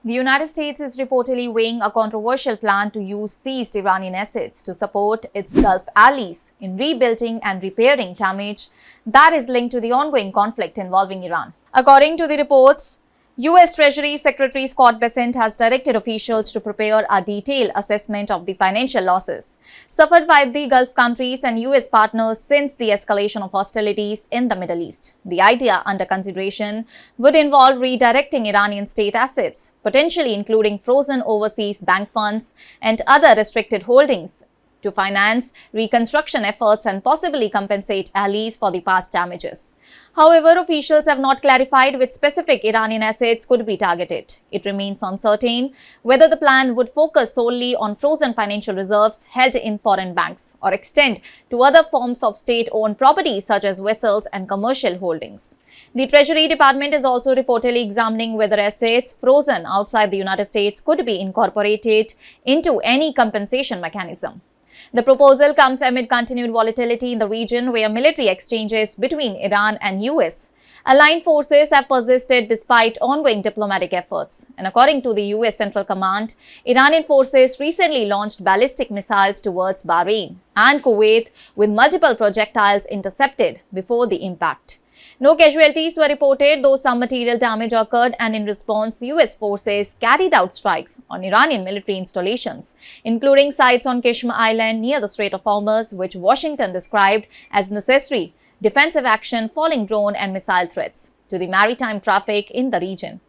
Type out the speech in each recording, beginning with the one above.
The United States is reportedly weighing a controversial plan to use seized Iranian assets to support its Gulf allies in rebuilding and repairing damage that is linked to the ongoing conflict involving Iran. According to the reports, U.S. Treasury Secretary Scott Bessent has directed officials to prepare a detailed assessment of the financial losses suffered by the Gulf countries and U.S. partners since the escalation of hostilities in the Middle East. The idea under consideration would involve redirecting Iranian state assets, potentially including frozen overseas bank funds and other restricted holdings, to finance reconstruction efforts and possibly compensate allies for the past damages. However, officials have not clarified which specific Iranian assets could be targeted. It remains uncertain whether the plan would focus solely on frozen financial reserves held in foreign banks or extend to other forms of state-owned property such as vessels and commercial holdings. The Treasury Department is also reportedly examining whether assets frozen outside the United States could be incorporated into any compensation mechanism. The proposal comes amid continued volatility in the region where military exchanges between Iran and US aligned forces have persisted despite ongoing diplomatic efforts. And according to the US Central Command, Iranian forces recently launched ballistic missiles towards Bahrain and Kuwait with multiple projectiles intercepted before the impact. No casualties were reported, though some material damage occurred, and in response, US forces carried out strikes on Iranian military installations, including sites on Kashmir Island near the Strait of Hormuz, which Washington described as necessary defensive action following drone and missile threats to the maritime traffic in the region.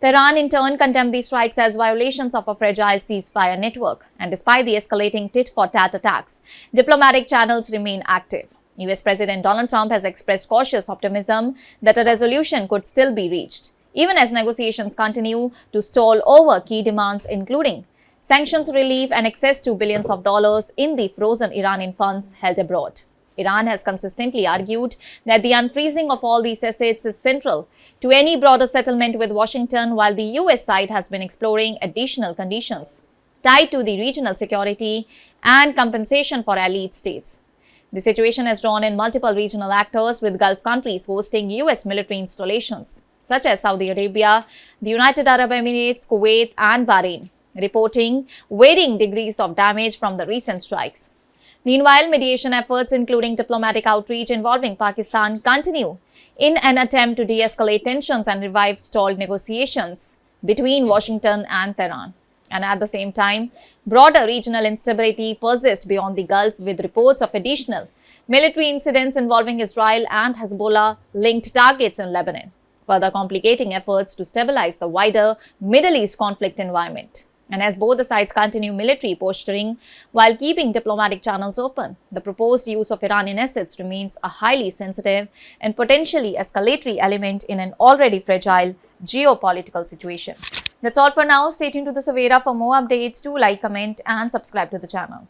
Tehran, in turn, condemned these strikes as violations of a fragile ceasefire network, and despite the escalating tit-for-tat attacks, diplomatic channels remain active. US President Donald Trump has expressed cautious optimism that a resolution could still be reached, even as negotiations continue to stall over key demands including sanctions relief and access to billions of dollars in the frozen Iranian funds held abroad. Iran has consistently argued that the unfreezing of all these assets is central to any broader settlement with Washington, while the US side has been exploring additional conditions tied to the regional security and compensation for allied states. The situation has drawn in multiple regional actors, with Gulf countries hosting US military installations, such as Saudi Arabia, the United Arab Emirates, Kuwait, and Bahrain, reporting varying degrees of damage from the recent strikes. Meanwhile, mediation efforts, including diplomatic outreach involving Pakistan, continue in an attempt to de-escalate tensions and revive stalled negotiations between Washington and Tehran. And at the same time, broader regional instability persists beyond the Gulf, with reports of additional military incidents involving Israel and Hezbollah-linked targets in Lebanon, further complicating efforts to stabilize the wider Middle East conflict environment. And as both the sides continue military posturing while keeping diplomatic channels open, the proposed use of Iranian assets remains a highly sensitive and potentially escalatory element in an already fragile geopolitical situation. That's all for now. Stay tuned to the Savera for more updates. Do like, comment, and subscribe to the channel.